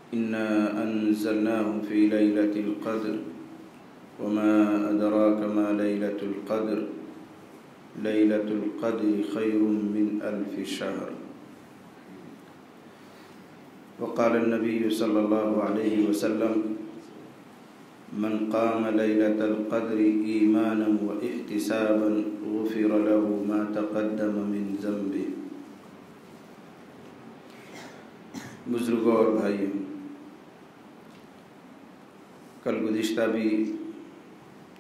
إنا أنزلناه في ليلة القدر وما أدراك ما ليلة القدر ليلة القدر خير من ألف شهر. وقال النبي صلى الله عليه وسلم من قام ليلة القدر إيمانا واحتسابا غفر له ما تقدم من ذنبه. بزرگوں اور بھائیوں، کل گزشتہ بھی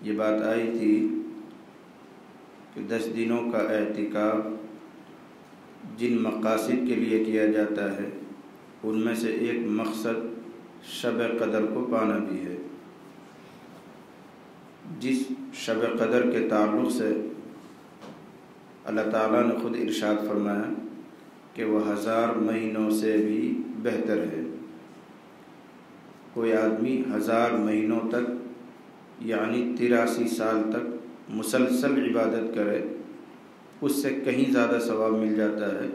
یہ بات آئی تھی کہ 10 دنوں کا اعتکاف جن مقاصد کے لیے کیا جاتا ہے ان میں سے ایک مقصد شب قدر کو پانا بھی ہے، جس شب قدر کے تعلق سے اللہ تعالیٰ نے خود ارشاد فرمایا کہ وہ 1000 مہینوں سے بھی بہتر ہے۔ کوئی آدمی 1000 مہینوں تک یعنی 83 سال تک مسلسل عبادت کرے، اس سے کہیں زیادہ ثواب مل جاتا ہے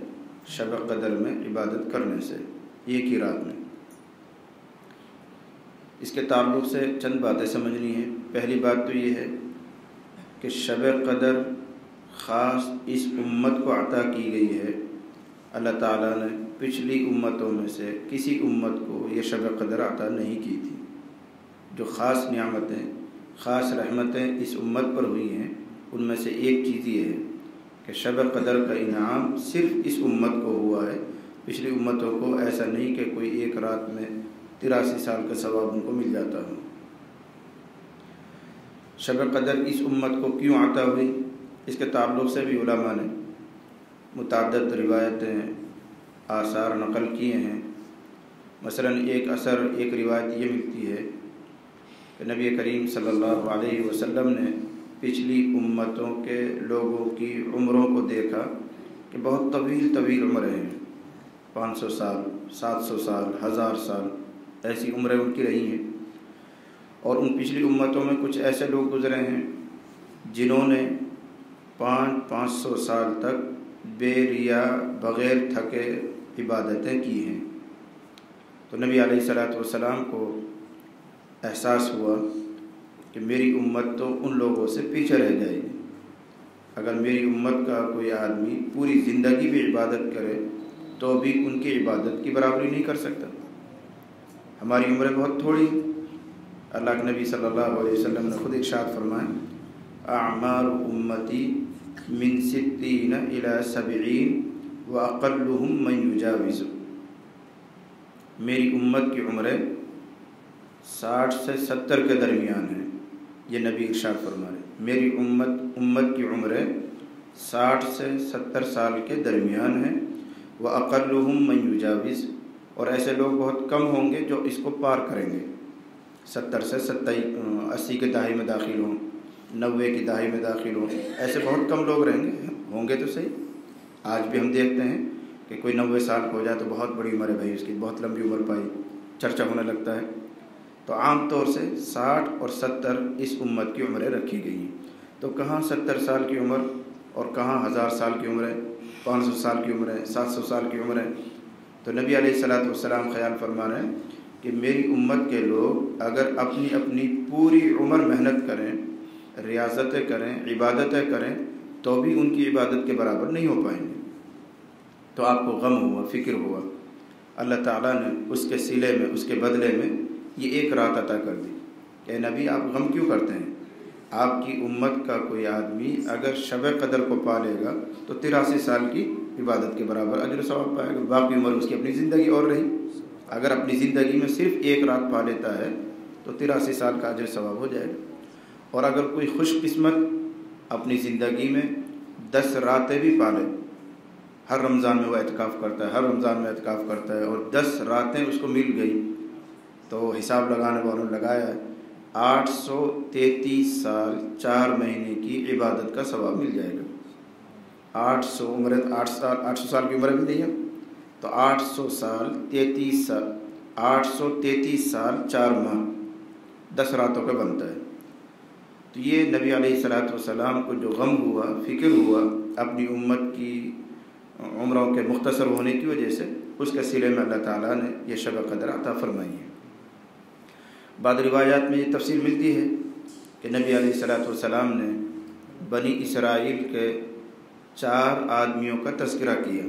شب قدر میں عبادت کرنے سے، ایک ہی رات میں۔ اس کے تعلق سے چند باتیں سمجھنی ہیں۔ پہلی بات تو یہ ہے کہ شب قدر خاص اس امت کو عطا کی گئی ہے۔ اللہ تعالیٰ نے پچھلی امتوں میں سے کسی امت کو یہ شب قدر عطا نہیں کی تھی۔ جو خاص نعمتیں، خاص رحمتیں اس امت پر ہوئی ہیں، ان میں سے ایک چیز یہ ہے کہ شب قدر کا انعام صرف اس امت کو ہوا ہے۔ پچھلی امتوں کو ایسا نہیں کہ کوئی ایک رات میں 83 سال کا ثواب ان کو مل جاتا ہو۔ شب قدر اس امت کو کیوں عطا ہوئی، اس کے تعلق سے بھی علماء نے متعدد روایتیں، آثار نقل کیے ہیں۔ مثلا ایک روایت یہ ملتی ہے کہ نبی کریم صلی اللہ علیہ وسلم نے پچھلی امتوں کے لوگوں کی عمروں کو دیکھا کہ بہت طویل عمریں ہیں، 500 سال، 700 سال، 1000 سال، ایسی عمریں ان کی رہی ہیں۔ اور ان پچھلی امتوں میں کچھ ایسے لوگ گزرے ہیں جنہوں نے 500 سال تک بے ریا بغیر تھکے عبادتیں کی ہیں۔ تو نبی علیہ السلام کو احساس ہوا کہ میری امت تو ان لوگوں سے پیچھے رہ جائے گی۔ اگر میری امت کا کوئی آدمی پوری زندگی بھی عبادت کرے تو بھی ان کی عبادت کی برابری نہیں کر سکتا۔ ہماری عمریں بہت تھوڑی ہیں۔ اللہ کے نبی صلی اللہ علیہ وسلم نے خود ارشاد فرمایا اعمار امتی من 60 الی 70 واقلهم من یجاوز۔ میری امت کی عمریں 60 سے 70 کے درمیان ہیں، یہ نبی ارشاد فرما رہے۔ میری امت کی عمریں 60 سے 70 سال کے درمیان ہیں، واقلهم من یجاوز، اور ایسے لوگ بہت کم ہوں گے جو اس کو پار کریں گے، 70 سے 80 کے دہائی میں داخل ہوں، 90 کی دہائی میں داخل ہوں، ایسے بہت کم لوگ رہیں گے، ہوں گے تو صحیح۔ آج بھی ہم دیکھتے ہیں کہ کوئی 90 سال ہو جائے تو بہت بڑی عمر ہے بھائی، اس کی بہت لمبی عمر پائی، چرچا ہونے لگتا ہے۔ تو عام طور سے 60 اور 70 اس امت کی عمریں رکھی گئی ہیں۔ تو کہاں 70 سال کی عمر اور کہاں 1000 سال کی عمریں، 500 سال کی عمریں، 700 سال کی عمریں۔ تو نبی علیہ السلام خیال فرما رہے ہیں کہ میری امت کے لوگ اگر اپنی پوری عمر محنت کریں، ریاضتیں کریں، عبادتیں کریں، تو بھی ان کی عبادت کے برابر نہیں ہو پائیں گے۔ تو آپ کو غم ہوا، فکر ہوا، اللہ تعالیٰ نے اس کے صلے میں، اس کے بدلے میں یہ ایک رات عطا کر دی کہ نبی آپ غم کیوں کرتے ہیں؟ آپ کی امت کا کوئی آدمی اگر شب قدر کو پا لے گا تو 83 سال کی عبادت کے برابر اجر و ثواب پائے گا، باقی عمر اس کی اپنی زندگی اور رہی۔ اگر اپنی زندگی میں صرف ایک رات پا لیتا ہے تو 83 سال کا اجر ثواب ہو جائے گا۔ اور اگر کوئی خوش قسمت اپنی زندگی میں 10 راتیں بھی پا لے، ہر رمضان میں وہ اعتکاف کرتا ہے، ہر رمضان میں اعتکاف کرتا ہے، اور 10 راتیں اس کو مل گئی، تو حساب لگانے والوں نے لگایا ہے 833 سال 4 مہینے کی عبادت کا ثواب مل جائے گا۔ 800 سال کی عمر بھی نہیں ہے تو 833 سال 4 ماہ 10 راتوں کا بنتا ہے۔ تو یہ نبی علیہ السلام کو جو غم ہوا، فکر ہوا اپنی امت کی عمروں کے مختصر ہونے کی وجہ سے، اس کے صلے میں اللہ تعالیٰ نے یہ شب قدر عطا فرمائی ہے۔ بعض روایات میں یہ تفصیل ملتی ہے کہ نبی علیہ الصلوۃ والسلام نے بنی اسرائیل کے 4 آدمیوں کا تذکرہ کیا،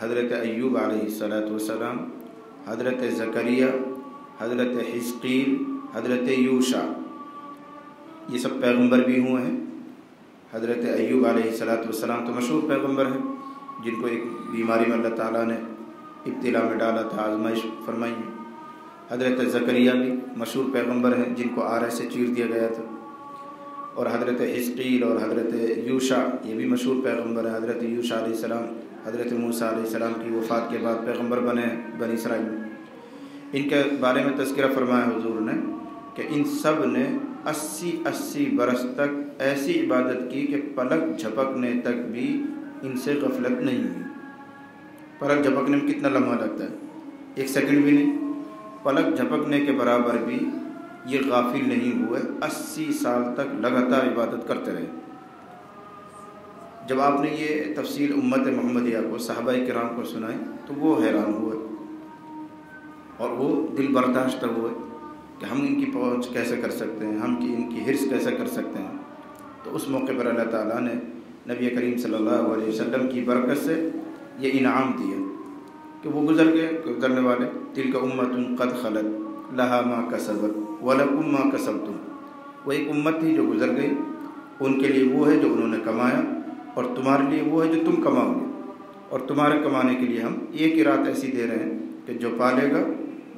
حضرت ایوب علیہ الصلوۃ والسلام، حضرت زکریا، حضرت حزقیل، حضرت یوشع، یہ سب پیغمبر بھی ہوئے ہیں۔ حضرت ایوب علیہ الصلوۃ والسلام تو مشہور پیغمبر ہیں، جن کو ایک بیماری میں اللہ تعالیٰ نے ابتلا میں ڈالا تھا، آزمائش فرمائی ہے۔ حضرت زکریا بھی مشہور پیغمبر ہیں، جن کو آرے سے چیر دیا گیا تھا۔ اور حضرت حزقیل اور حضرت یوشع یہ بھی مشہور پیغمبر ہیں۔ حضرت یوشع علیہ السلام حضرت موسیٰ علیہ السلام کی وفات کے بعد پیغمبر بنے ہیں بنی اسرائیل میں۔ ان کے بارے میں تذکرہ فرمایا حضور نے کہ ان سب نے 80 برس تک ایسی عبادت کی کہ پلک جھپکنے تک بھی ان سے غفلت نہیں ہوئی۔ پلک جھپکنے میں کتنا لمحہ لگتا ہے؟ 1 سیکنڈ بھی نہیں۔ پلک جھپکنے کے برابر بھی یہ غافل نہیں ہوئے، 80 سال تک لگاتار عبادت کرتے رہے۔ جب آپ نے یہ تفصیل امت محمدیہ کو، صحابہ کرام کو سنائی تو وہ حیران ہوئے اور وہ دل برداشت ہوئے کہ ہم ان کی پہنچ کیسے کر سکتے ہیں، ہم ان کی حرص کیسے کر سکتے ہیں۔ تو اس موقع پر اللہ تعالیٰ نے نبی کریم صلی اللہ علیہ وسلم کی برکت سے یہ انعام دیا کہ وہ گزر گئے، گزرنے والے، تلک امۃ قد خلت لہا ما کسبت ولکم ما کسبتم، وہ ایک امت تھی جو گزر گئی، ان کے لیے وہ ہے جو انہوں نے کمایا اور تمہارے لیے وہ ہے جو تم کماؤ گے، اور تمہارے کمانے کے لیے ہم ایک ہی رات ایسی دے رہے ہیں کہ جو پالے گا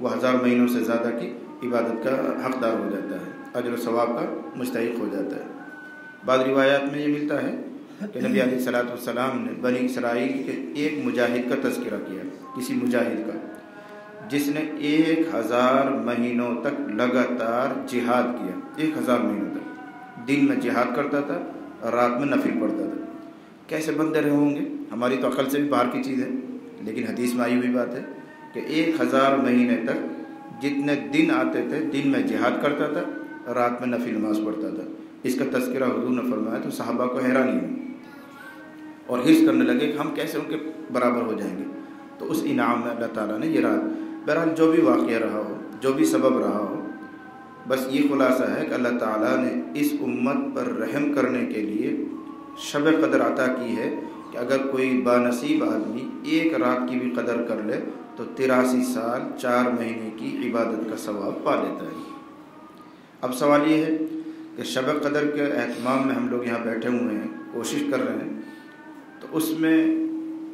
وہ 1000 مہینوں سے زیادہ کی عبادت کا حقدار ہو جاتا ہے، اجر و ثواب کا مستحق ہو جاتا ہے۔ بعض روایات میں یہ ملتا ہے کہ نبی علیہ الصلوۃ والسلام نے بنی اسرائیل کے ایک مجاہد کا تذکرہ کیا، کسی مجاہد کا جس نے 1000 مہینوں تک لگاتار جہاد کیا، 1000 مہینوں تک دن میں جہاد کرتا تھا اور رات میں نفل پڑھتا تھا۔ کیسے بندے رہے ہوں گے؟ ہماری تو عقل سے بھی باہر کی چیز ہے، لیکن حدیث میں آئی ہوئی بات ہے کہ 1000 مہینے تک جتنے دن آتے تھے دن میں جہاد کرتا تھا، رات میں نفل نماز پڑھتا تھا۔ اس کا تذکرہ حضور نے فرمایا تو صحابہ کو حیرانی ہوئی اور حرص کرنے لگے کہ ہم کیسے ان کے برابر ہو جائیں گے۔ تو اس انعام میں اللہ تعالیٰ نے یہ رات، بہرحال جو بھی واقعہ رہا ہو، جو بھی سبب رہا ہو، بس یہ خلاصہ ہے کہ اللہ تعالیٰ نے اس امت پر رحم کرنے کے لیے شب قدر عطا کی ہے کہ اگر کوئی بانصیب آدمی ایک رات کی بھی قدر کر لے تو 83 سال 4 مہینے کی عبادت کا ثواب پا لیتا ہے۔ اب سوال یہ ہے کہ شب قدر کے اہتمام میں ہم لوگ یہاں بیٹھے ہوئے ہیں، کوشش کر رہے ہیں، تو اس میں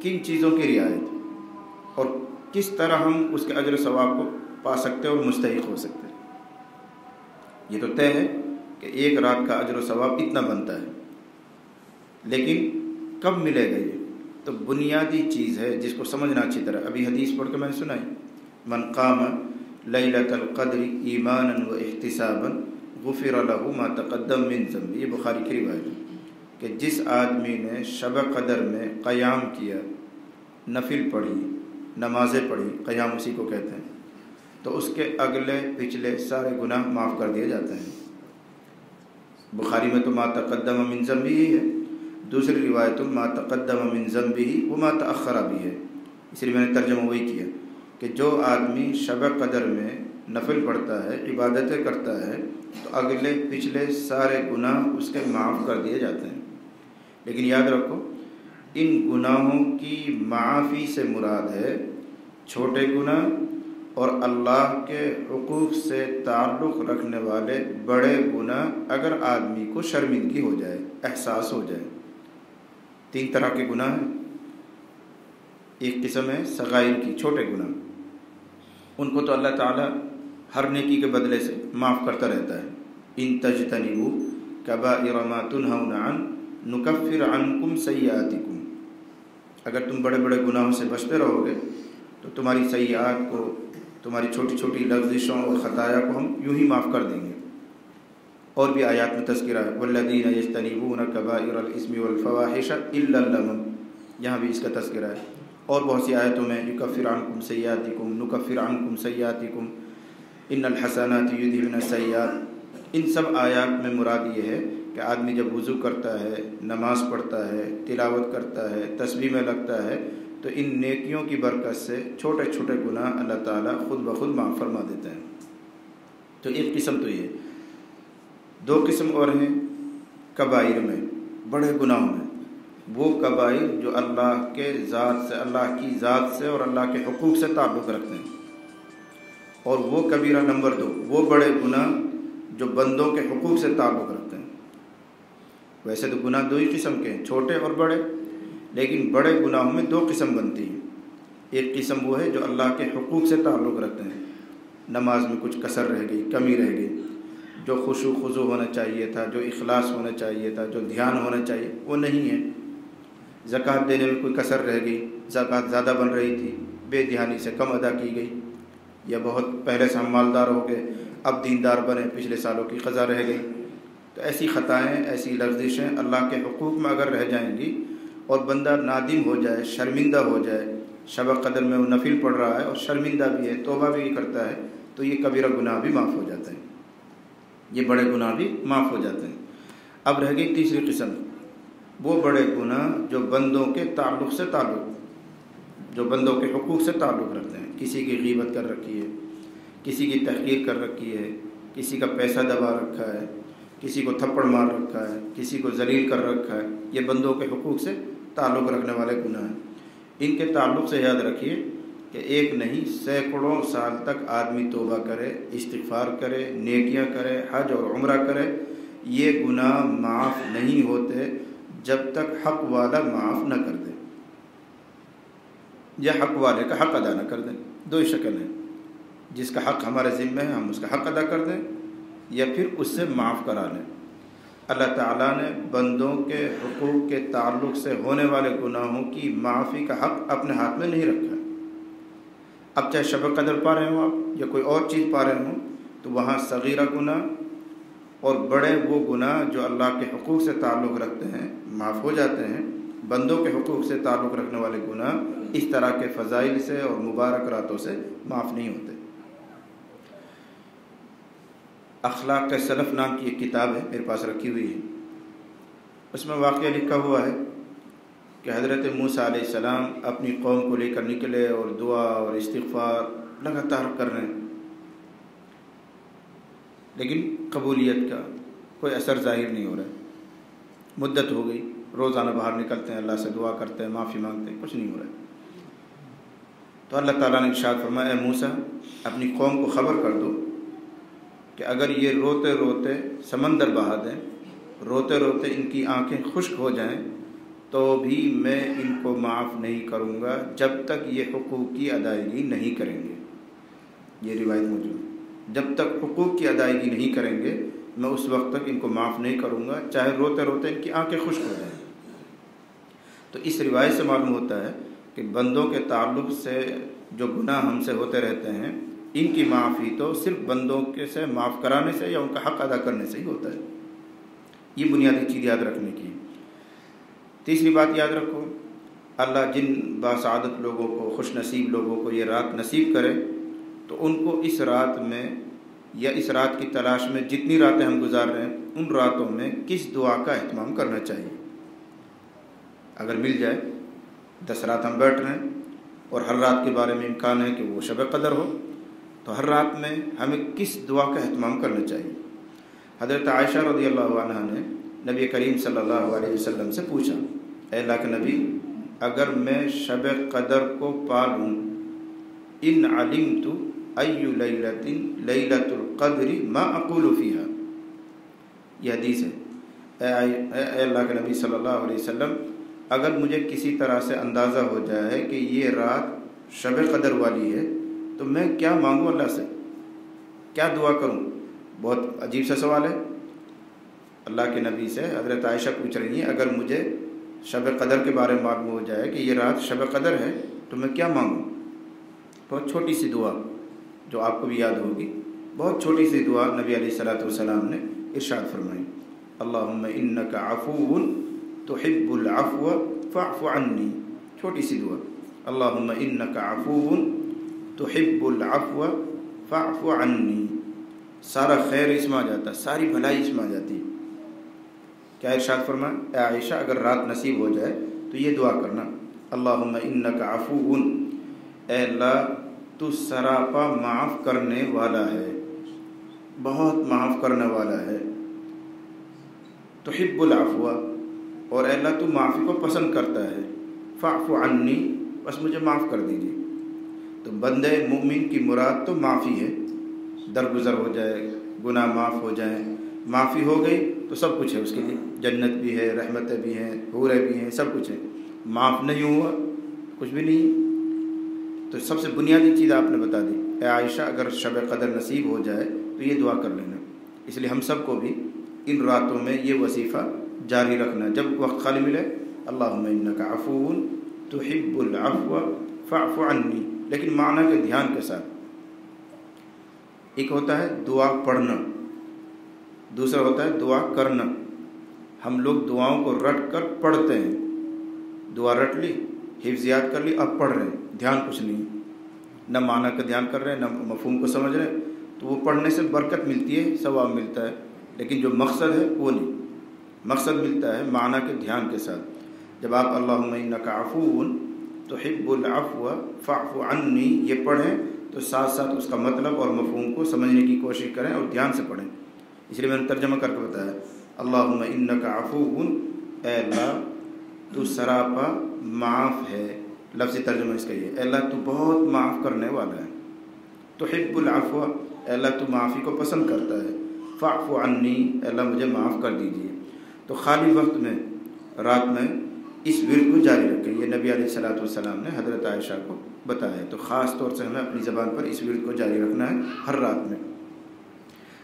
کن چیزوں کی رعایت اور کس طرح ہم اس کے اجر و ثواب کو پا سکتے اور مستحق ہو سکتے ہیں؟ یہ تو طے ہے کہ ایک رات کا اجر و ثواب اتنا بنتا ہے، لیکن کب ملے گا؟ یہ تو بنیادی چیز ہے جس کو سمجھنا اچھی طرح۔ ابھی حدیث پڑھ کے میں نے سنائی، من قام لیلۃ القدر ایمانا و احتسابا غفر له ما تقدم من ذنبه، یہ بخاری کی روایت ہے کہ جس آدمی نے شب قدر میں قیام کیا، نفل پڑھی، نمازیں پڑھی، قیام اسی کو کہتے ہیں، تو اس کے اگلے پچھلے سارے گناہ معاف کر دیے جاتے ہیں۔ بخاری میں تو ما تقدم من ذنبه ہے، دوسری روایت ما تقدم من ذنبه وما تأخر بھی ہے، اس لیے میں نے ترجمہ وہی کیا کہ جو آدمی شب قدر میں نفل پڑھتا ہے، عبادتیں کرتا ہے، تو اگلے پچھلے سارے گناہ اس کے معاف کر دیے جاتے ہیں۔ لیکن یاد رکھو، ان گناہوں کی معافی سے مراد ہے چھوٹے گناہ اور اللہ کے حقوق سے تعلق رکھنے والے بڑے گناہ اگر آدمی کو شرمندگی ہو جائے، احساس ہو جائے۔ 3 طرح کے گناہ ہیں۔ ایک قسم ہے صغائر کی، چھوٹے گناہ، ان کو تو اللہ تعالیٰ ہر نیکی کے بدلے سے معاف کرتا رہتا ہے۔ ان تجتنبوا کبائر ما تنہون عنہ نکفر عنکم سیئاتکم، اگر تم بڑے بڑے گناہوں سے بچتے رہو گے تو تمہاری سیئات کو، تمہاری چھوٹی چھوٹی لغزشوں اور خطایا کو ہم یوں ہی معاف کر دیں گے۔ اور بھی آیات میں تذکرہ ہے والذین یجتنبون کبائر الاثم والفواحش الا اللمم، یہاں بھی اس کا تذکرہ ہے۔ اور بہت سی آیتوں میں یکفر عنکم سیئاتکم، نکفر عنکم سیئاتکم، ان الحسنات یذہبن السیئات۔ ان سب آیات میں مراد یہ ہے کہ آدمی جب وضو کرتا ہے، نماز پڑھتا ہے، تلاوت کرتا ہے، تسبیح میں لگتا ہے، تو ان نیکیوں کی برکت سے چھوٹے چھوٹے گناہ اللہ تعالیٰ خود بخود معاف فرما دیتے ہیں۔ تو ایک قسم تو یہ، دو قسم اور ہیں کبائر میں، بڑے گناہوں میں، وہ کبائر جو اللہ کے ذات سے، اللہ کی ذات سے اور اللہ کے حقوق سے تعلق رکھتے ہیں، اور وہ کبیرہ نمبر 2 وہ بڑے گناہ جو بندوں کے حقوق سے تعلق رکھتے ہیں۔ ویسے تو گناہ 2 ہی قسم کے ہیں، چھوٹے اور بڑے، لیکن بڑے گناہوں میں 2 قسم بنتی ہیں۔ ایک قسم وہ ہے جو اللہ کے حقوق سے تعلق رکھتے ہیں، نماز میں کچھ کسر رہ گئی، کمی رہ گئی، جو خشوع خضوع ہونا چاہیے تھا، جو اخلاص ہونا چاہیے تھا، جو دھیان ہونا چاہیے وہ نہیں ہے۔ زکوٰۃ دینے میں کوئی کسر رہ گئی، زکوٰۃ زیادہ بن رہی تھی، بے دھیانی سے کم ادا کی گئی، یا بہت پہلے سے ہم مالدار ہو گئے اب دیندار بنے، پچھلے سالوں کی قضا رہ گئی۔ تو ایسی خطائیں، ایسی لغزشیں اللہ کے حقوق میں اگر رہ جائیں گی اور بندہ نادم ہو جائے، شرمندہ ہو جائے، شب قدر میں وہ نفل پڑھ رہا ہے اور شرمندہ بھی ہے، توبہ بھی کرتا ہے، تو یہ کبیرہ گناہ بھی معاف ہو جاتے ہیں، یہ بڑے گناہ بھی معاف ہو جاتے ہیں۔ اب رہ گئی تیسری قسم، وہ بڑے گناہ جو بندوں کے تعلق سے جو بندوں کے حقوق سے تعلق رکھتے ہیں۔ کسی کی غیبت کر رکھی ہے، کسی کی تحقیر کر رکھی ہے، کسی کا پیسہ دبا رکھا ہے، کسی کو تھپڑ مار رکھا ہے، کسی کو ذلیل کر رکھا ہے، یہ بندوں کے حقوق سے تعلق رکھنے والے گناہ ہیں۔ ان کے تعلق سے یاد رکھیے کہ ایک نہیں سینکڑوں سال تک آدمی توبہ کرے، استغفار کرے، نیکیاں کرے، حج اور عمرہ کرے، یہ گناہ معاف نہیں ہوتے جب تک حق والا معاف نہ کر دے، یا حق والے کا حق ادا نہ کر دیں۔ 2 ہی شکل ہیں، جس کا حق ہمارے ذمہ ہے ہم اس کا حق ادا کر دیں، یا پھر اس سے معاف کرا لیں۔ اللہ تعالیٰ نے بندوں کے حقوق کے تعلق سے ہونے والے گناہوں کی معافی کا حق اپنے ہاتھ میں نہیں رکھا۔ اب چاہے شب قدر پا رہے ہوں آپ یا کوئی اور چیز پا رہے ہوں، تو وہاں صغیرہ گناہ اور بڑے وہ گناہ جو اللہ کے حقوق سے تعلق رکھتے ہیں معاف ہو جاتے ہیں، بندوں کے حقوق سے تعلق رکھنے والے گناہ اس طرح کے فضائل سے اور مبارک راتوں سے معاف نہیں ہوتے۔ اخلاق سلف نام کی ایک کتاب ہے، میرے پاس رکھی ہوئی ہے، اس میں واقعہ لکھا ہوا ہے کہ حضرت موسیٰ علیہ السلام اپنی قوم کو لے کر نکلے اور دعا اور استغفار لگاتار کر رہے ہیں، لیکن قبولیت کا کوئی اثر ظاہر نہیں ہو رہا ہے۔ مدت ہو گئی، روزانہ باہر نکلتے ہیں، اللہ سے دعا کرتے ہیں، معافی مانگتے ہیں، کچھ نہیں ہو رہا ہے۔ تو اللہ تعالیٰ نے ارشاد فرمایا، اے موسیٰ اپنی قوم کو خبر کر دو کہ اگر یہ روتے روتے سمندر بہا دیں، روتے روتے ان کی آنکھیں خشک ہو جائیں، تو بھی میں ان کو معاف نہیں کروں گا جب تک یہ حقوق کی ادائیگی نہیں کریں گے۔ یہ روایت موجود ہے، جب تک حقوق کی ادائیگی نہیں کریں گے میں اس وقت تک ان کو معاف نہیں کروں گا، چاہے روتے روتے ان کی آنکھیں خشک ہو جائیں۔ تو اس روایت سے معلوم ہوتا ہے کہ بندوں کے تعلق سے جو گناہ ہم سے ہوتے رہتے ہیں، ان کی معافی تو صرف بندوں کے سے معاف کرانے سے یا ان کا حق ادا کرنے سے ہی ہوتا ہے۔ یہ بنیادی چیز یاد رکھنے کی۔ تیسری بات یاد رکھو، اللہ جن باسعادت لوگوں کو، خوش نصیب لوگوں کو یہ رات نصیب کرے، تو ان کو اس رات میں یا اس رات کی تلاش میں جتنی راتیں ہم گزار رہے ہیں، ان راتوں میں کس دعا کا اہتمام کرنا چاہیے۔ اگر مل جائے 10 رات ہم بیٹھ رہے ہیں اور ہر رات کے بارے میں امکان ہے کہ وہ شب قدر ہو، تو ہر رات میں ہمیں کس دعا کا اہتمام کرنا چاہیے۔ حضرت عائشہ رضی اللہ عنہ نے نبی کریم صلی اللہ علیہ وسلم سے پوچھا، اے اللہ کے نبی، اگر میں شب قدر کو پا لوں، ان علمت ای لیلۃ القدر ما اقول فیہا، یہ حدیث ہے، اے اللہ کے نبی صلی اللہ علیہ وسلم، اگر مجھے کسی طرح سے اندازہ ہو جائے کہ یہ رات شب قدر والی ہے، تو میں کیا مانگوں اللہ سے، کیا دعا کروں؟ بہت عجیب سا سوال ہے۔ اللہ کے نبی سے حضرت عائشہ پوچھ رہی ہیں، اگر مجھے شب قدر کے بارے میں معلوم ہو جائے کہ یہ رات شب قدر ہے تو میں کیا مانگوں؟ بہت چھوٹی سی دعا جو آپ کو بھی یاد ہوگی، بہت چھوٹی سی دعا نبی علیہ الصلوۃ والسلام نے ارشاد فرمائی، اللہم انک عفو تحب العفو فاعف عنی، چھوٹی سی دعا، اللہم انک عفو تحب العفو فاعف عنی، سارا خیر اس میں آ جاتا، ساری بھلائی اس میں آ جاتی۔ کیا ارشاد فرمایا، اے عائشہ اگر رات نصیب ہو جائے تو یہ دعا کرنا، اللہم انک عفو، اے اللہ تو سراپا معاف کرنے والا ہے، بہت معاف کرنے والا ہے، تحب العفو، اور اے اللہ تو معافی کو پسند کرتا ہے، فاعف عنی، بس مجھے معاف کر دیجیے۔ تو بندے مومن کی مراد تو معافی ہے، درگزر ہو جائے، گناہ معاف ہو جائیں، معافی ہو گئی تو سب کچھ ہے اس کے لیے، جنت بھی ہے، رحمتیں بھی ہیں، حوریں بھی ہیں، سب کچھ ہے۔ معاف نہیں ہوا کچھ بھی نہیں۔ تو سب سے بنیادی چیز آپ نے بتا دی، اے عائشہ اگر شب قدر نصیب ہو جائے تو یہ دعا کر لینا۔ اس لیے ہم سب کو بھی ان راتوں میں یہ وظیفہ جاری رکھنا، جب وقت خالی ملے اللہم انک عفو تحب العفو فاعف عنی، لیکن معنی کے دھیان کے ساتھ۔ ایک ہوتا ہے دعا پڑھنا، دوسرا ہوتا ہے دعا کرنا۔ ہم لوگ دعاؤں کو رٹ کر پڑھتے ہیں، دعا رٹ لی، حفظیات کر لی، اب پڑھ رہے ہیں، دھیان کچھ نہیں، نہ معنی کا دھیان کر رہے ہیں، نہ مفہوم کو سمجھ رہے ہیں۔ تو وہ پڑھنے سے برکت ملتی ہے، ثواب ملتا ہے، لیکن جو مقصد ہے وہ نہیں۔ مقصد ملتا ہے معنی کے دھیان کے ساتھ۔ جب آپ اللہم انک عفو تحب العفو فاعف عنی یہ پڑھیں تو ساتھ ساتھ اس کا مطلب اور مفہوم کو سمجھنے کی کوشش کریں اور دھیان سے پڑھیں۔ اس لیے میں نے ترجمہ کر کے بتایا، اللہم انک عفو، اے اللہ تو سراپا معاف ہے، لفظی ترجمہ اس کا یہ، اے اللہ تو بہت معاف کرنے والا ہے، تحب العفو، اے اللہ تو معافی کو پسند کرتا ہے، فاعف عنی، اے اللہ مجھے معاف کر دیجیے۔ تو خالی وقت میں رات میں اس ورد کو جاری رکھیں، یہ نبی علیہ السلام نے حضرت عائشہ کو بتایا ہے۔ تو خاص طور سے ہمیں اپنی زبان پر اس ورد کو جاری رکھنا ہے ہر رات میں۔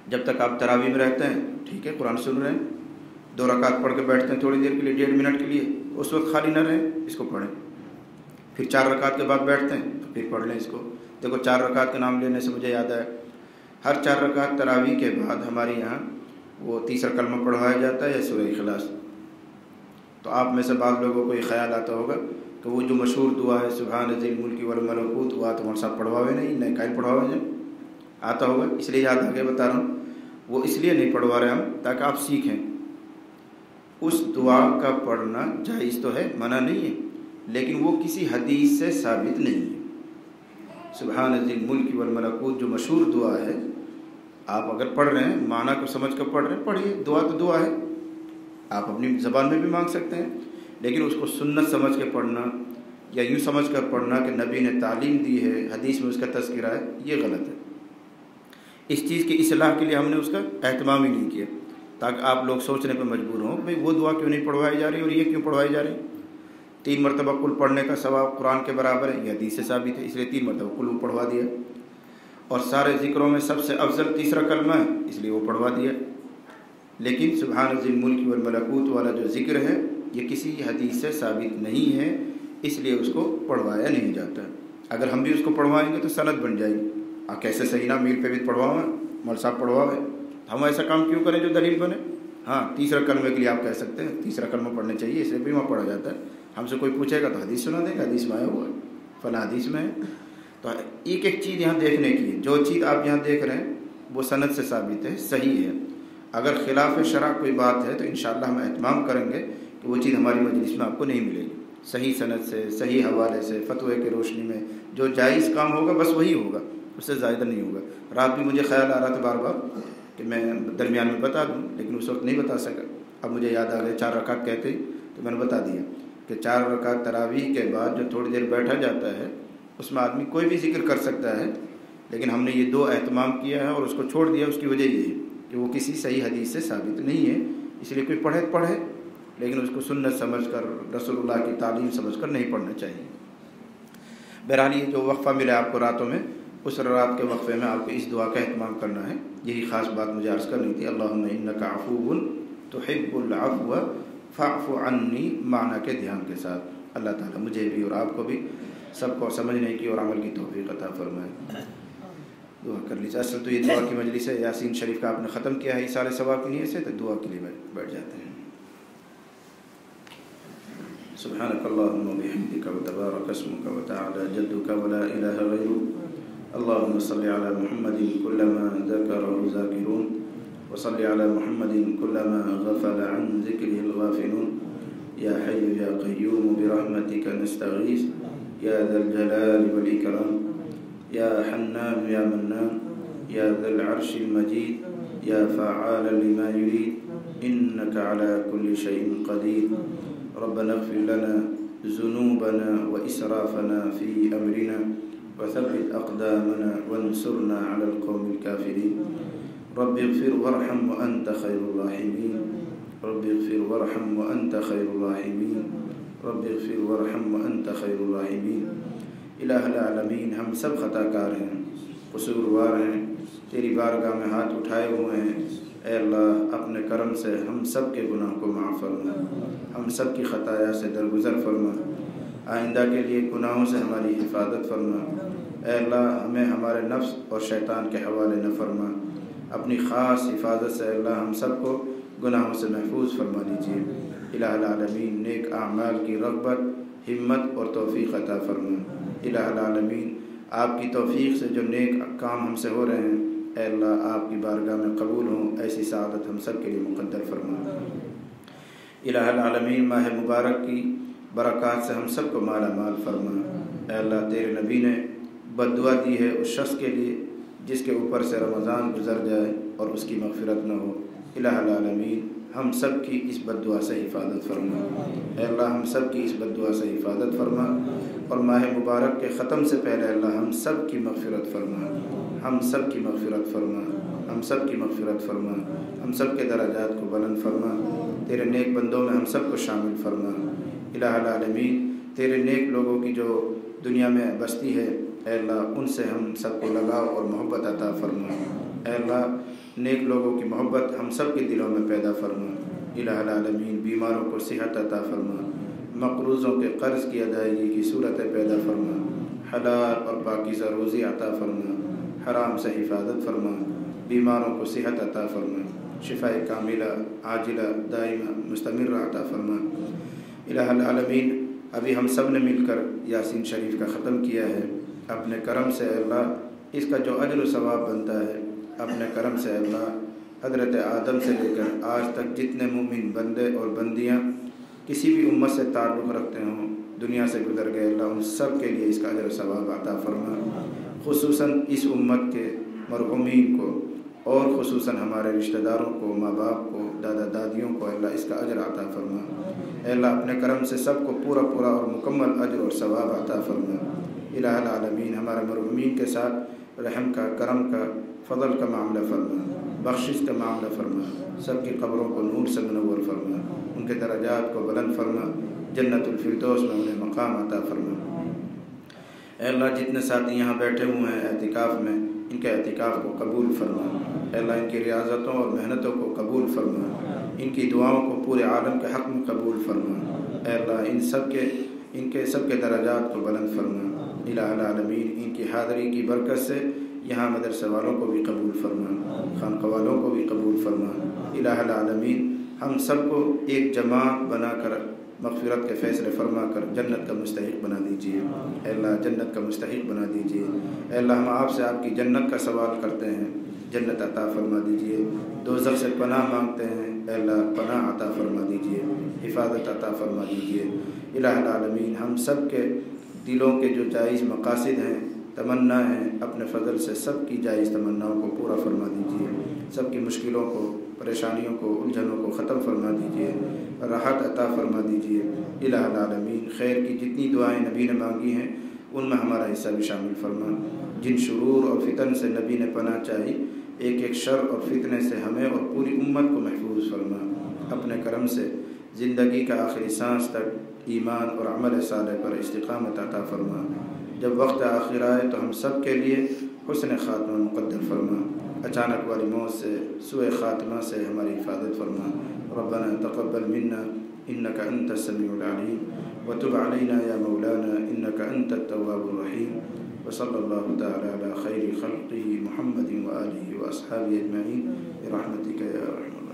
جب تک آپ تراویح میں رہتے ہیں ٹھیک ہے، قرآن سن رہے ہیں، 2 رکعت پڑھ کے بیٹھتے ہیں تھوڑی دیر کے لیے، 1.5 منٹ کے لیے، اس وقت خالی نہ رہیں، اس کو پڑھیں۔ پھر 4 رکعت کے بعد بیٹھتے ہیں تو پھر پڑھ لیں اس کو۔ دیکھو 4 رکعت کا نام لینے سے مجھے یاد آیا، ہر 4 رکعت تراویح کے بعد ہمارے یہاں وہ تیسرا کلمہ پڑھوایا جاتا ہے یا سورہ اخلاص۔ تو آپ میں سے بعض لوگوں کو یہ خیال آتا ہوگا کہ وہ جو مشہور دعا ہے سبحان ذی الملک والملکوت، وہ تو ہمارے ساتھ پڑھواوے نہیں، نئے کائل پڑھواوے جائیں، آتا ہوگا، اس لیے یاد آگے بتا رہا ہوں۔ وہ اس لیے نہیں پڑھوا رہے ہم تاکہ آپ سیکھیں۔ اس دعا کا پڑھنا جائز تو ہے، منع نہیں ہے، لیکن وہ کسی حدیث سے ثابت نہیں ہے۔ سبحان ذی الملک والملکوت جو مشہور دعا ہے، آپ اگر پڑھ رہے ہیں معنی کو سمجھ کر پڑھ رہے ہیں، پڑھیے، دعا تو دعا ہے، آپ اپنی زبان میں بھی مانگ سکتے ہیں، لیکن اس کو سنت سمجھ کے پڑھنا یا یوں سمجھ کر پڑھنا کہ نبی نے تعلیم دی ہے، حدیث میں اس کا تذکرہ ہے، یہ غلط ہے۔ اس چیز کی اصلاح کے لیے ہم نے اس کا اہتمام ہی نہیں کیا، تاکہ آپ لوگ سوچنے پہ مجبور ہوں بھئی وہ دعا کیوں نہیں پڑھوائی جا رہی اور یہ کیوں پڑھوائی جا رہی۔ 3 مرتبہ کل پڑھنے کا ثواب قرآن کے برابر ہے، یہ حدیث سے ثابت ہے، اس لیے 3 مرتبہ کل پڑھوا دیا، اور سارے ذکروں میں سب سے افضل تیسرا کلمہ ہے، اس لیے وہ پڑھوا دیا۔ لیکن سبحان ذی الملک والملکوت والا جو ذکر ہے یہ کسی حدیث سے ثابت نہیں ہے، اس لیے اس کو پڑھوایا نہیں جاتا۔ اگر ہم بھی اس کو پڑھوائیں گے تو سند بن جائے گی، کیسے صحیح نہ میل پہ بھی پڑھواؤں مول صاحب پڑھواوے، ہم ایسا کام کیوں کریں جو دلیل بنے۔ ہاں تیسرا کلمے کے لیے آپ کہہ سکتے ہیں تیسرا کلمہ پڑھنا چاہیے، اس لیے بھی وہاں پڑھا جاتا ہے۔ ہم سے کوئی پوچھے گا تو حدیث سنا دیں گے، حدیث میں آیا ہوا ہے، فلاں حدیث میں ہے۔ تو ایک ایک چیز یہاں دیکھنے کی ہے، جو چیز آپ یہاں دیکھ رہے ہیں وہ سند سے ثابت ہے، صحیح ہے۔ اگر خلاف شرع کوئی بات ہے تو انشاءاللہ ہم اہتمام کریں گے کہ وہ چیز ہماری مجلس میں آپ کو نہیں ملے گی، صحیح سند سے، صحیح حوالے سے، فتوے کی روشنی میں جو جائز کام ہوگا بس وہی ہوگا، اس سے زائدہ نہیں ہوگا۔ رات بھی مجھے خیال آ رہا تھا بار بار کہ میں درمیان میں بتا دوں، لیکن اس وقت نہیں بتا سکا، اب مجھے یاد آ گیا 4 رکعت کہتے ہی تو میں نے بتا دیا کہ 4 رکعت تراویح کے بعد جو تھوڑی دیر بیٹھا جاتا ہے اس میں آدمی کوئی بھی ذکر کر سکتا ہے، لیکن ہم نے یہ 2 اہتمام کیا ہے اور اس کو چھوڑ دیا، اس کی وجہ یہ ہے کہ وہ کسی صحیح حدیث سے ثابت نہیں ہے، اس لیے کوئی پڑھے لیکن اس کو سنت سمجھ کر، رسول اللہ کی تعلیم سمجھ کر نہیں پڑھنا چاہیے۔ بہرحال یہ جو وقفہ ملا آپ کو راتوں میں، اس رات کے وقفے میں آپ کو اس دعا کا اہتمام کرنا ہے، یہی خاص بات مجھے عرض کرنی تھی۔ اللہم انک عفو تحب العفو فاعف عنی، معنی کے دھیان کے ساتھ۔ اللہ تعالیٰ مجھے بھی اور آپ کو بھی سب کو سمجھنے کی اور عمل کی توفیق عطا فرمائے۔ دعا کر لیجیے۔ اصل تو یہ دعا کی مجلس ہے، یاسین شریف کا آپ نے ختم کیا ہے اِیصال ثواب کی نیت سے، تو دعا کے لیے بیٹھ جاتے ہیں۔ سبحانک اللہم وبحمدک وتبارک اسمک وتعالی جدک ولا الہ غیرک، اللہم صل علی محمد کلما ذکرہ ذاکرون، وصل علی محمد کلما غفل عن ذکرہ الغافلون، یا حی یا قیوم برحمتک نستغیث یا ذا الجلال والإکرام یا حنان یا منان یا ذا العرش المجید یا فعالا لما یرید انک علی کل شیء قدیر ربنا اغفر لنا ذنوبنا وإسرافنا في أمرنا وثبت أقدامنا وانصرنا على القوم الكافرين رب اغفر وارحم وأنت خير الراحمين رب اغفر وارحم وأنت خير الراحمين رب اغفر وارحم وأنت خير الراحمين الہ العالمین، ہم سب خطا کار ہیں، قصوروار ہیں، تیری بارگاہ میں ہاتھ اٹھائے ہوئے ہیں۔ اے اللہ اپنے کرم سے ہم سب کے گناہ کو معاف فرما، ہم سب کی خطایا سے درگزر فرما، آئندہ کے لیے گناہوں سے ہماری حفاظت فرما۔ اے اللہ ہمیں ہمارے نفس اور شیطان کے حوالے نہ فرما، اپنی خاص حفاظت سے اللہ ہم سب کو گناہوں سے محفوظ فرما دیجیے۔ الہ العالمین نیک اعمال کی رغبت، ہمت اور توفیق عطا فرما۔ الہ العالمین آپ کی توفیق سے جو نیک کام ہم سے ہو رہے ہیں، اے اللہ آپ کی بارگاہ میں قبول ہوں، ایسی سعادت ہم سب کے لیے مقدر فرما۔ الہ العالمین ماہ مبارک کی برکات سے ہم سب کو مالا مال فرما۔ اے اللہ تیرے نبی نے بد دعا دی ہے اس شخص کے لیے جس کے اوپر سے رمضان گزر جائے اور اس کی مغفرت نہ ہو۔ الہ العالمین ہم سب کی اس بد دعا سے حفاظت فرما۔ اے اللہ ہم سب کی اس بد دعا سے حفاظت فرما، اور ماہ مبارک کے ختم سے پہلے اللہ ہم سب کی مغفرت فرما، ہم سب کی مغفرت فرما، ہم سب کی مغفرت فرما، ہم سب کے درجات کو بلند فرما، تیرے نیک بندوں میں ہم سب کو شامل فرما۔ الہ العالمین تیرے نیک لوگوں کی جو دنیا میں بستی ہے، اے اللہ ان سے ہم سب کو لگاؤ اور محبت عطا فرما۔ اے اللہ نیک لوگوں کی محبت ہم سب کے دلوں میں پیدا فرما۔ الہ العالمین بیماروں کو صحت عطا فرما، مقروضوں کے قرض کی ادائیگی کی صورتیں پیدا فرما، حلال اور پاکیزہ روزی عطا فرما، حرام سے حفاظت فرما، بیماروں کو صحت عطا فرما، شفاء کاملہ عاجلہ دائمہ مستمرہ عطا فرما۔ الہ العالمین ابھی ہم سب نے مل کر یاسین شریف کا ختم کیا ہے، اپنے کرم سے اے اللہ اس کا جو اجر و ثواب بنتا ہے، اپنے کرم سے اے اللہ حضرت آدم سے لے کر آج تک جتنے مومن بندے اور بندیاں کسی بھی امت سے تعلق رکھتے ہوں، دنیا سے گزر گئے، اللہ ان سب کے لیے اس کا اجر و ثواب عطا فرما، خصوصاً اس امت کے مرحومین کو اور خصوصاً ہمارے رشتہ داروں کو، ماں باپ کو، دادا دادیوں کو اللہ اس کا اجر عطا فرما۔ اے اللہ اپنے کرم سے سب کو پورا اور مکمل اجر اور ثواب عطا فرما۔ الہ العالمین ہمارے مرحومین کے ساتھ رحم کا، کرم کا، فضل کا معاملہ فرما، بخشش کا معاملہ فرما، سب کی قبروں کو نور سے منور فرما، ان کے درجات کو بلند فرما، جنت الفردوس میں انہیں مقام عطا فرما۔ اے اللہ جتنے ساتھی یہاں بیٹھے ہوئے ہیں اعتکاف میں، ان کے اعتکاف کو قبول فرما۔ اے اللہ ان کی ریاضتوں اور محنتوں کو قبول فرما، ان کی دعاؤں کو پورے عالم کے حق میں قبول فرما۔ اے اللہ ان کے سب کے درجات کو بلند فرما۔ الہ العالمین ان کی حاضری کی برکت سے یہاں مدرسہ والوں کو بھی قبول فرما، خانقاہ والوں کو بھی قبول فرما۔ الہ العالمین ہم سب کو ایک جماعت بنا کر مغفرت کے فیصلے فرما کر جنت کا مستحق بنا دیجیے۔ اے اللہ جنت کا مستحق بنا دیجیے۔ اے اللہ ہم آپ سے آپ کی جنت کا سوال کرتے ہیں، جنت عطا فرما دیجیے۔ دوزخ سے پناہ مانگتے ہیں، اے اللہ پناہ عطا فرما دیجیے، حفاظت عطا فرما دیجیے۔ الہ العالمین ہم سب کے دلوں کے جو جائز مقاصد ہیں، تمنا ہیں، اپنے فضل سے سب کی جائز تمناؤں کو پورا فرما دیجیے، سب کی مشکلوں کو، پریشانیوں کو، الجھنوں کو ختم فرما دیجیے، راحت عطا فرما دیجیے۔ الہ العالمین خیر کی جتنی دعائیں نبی نے مانگی ہیں ان میں ہمارا حصہ بھی شامل فرما۔ جن شرور اور فتن سے نبی نے پناہ چاہی، ایک ایک شر اور فتنے سے ہمیں اور پوری امت کو محفوظ فرما۔ اپنے کرم سے زندگی کا آخری سانس تک ایمان اور عمل صالح پر استقامت عطا فرما۔ جب وقت آخر آئے تو ہم سب کے لیے حسن خاتمہ مقدر فرما۔ اچانک والی موت سے، سوء خاتمہ سے ہماری حفاظت فرما۔ ربنا تقبل منا انك انت السميع العليم وتب علينا يا مولانا انك انت التواب الرحيم وصلى الله تعالى على خير خلقه محمد وآله وأصحابه أجمعين برحمتك يا أرحم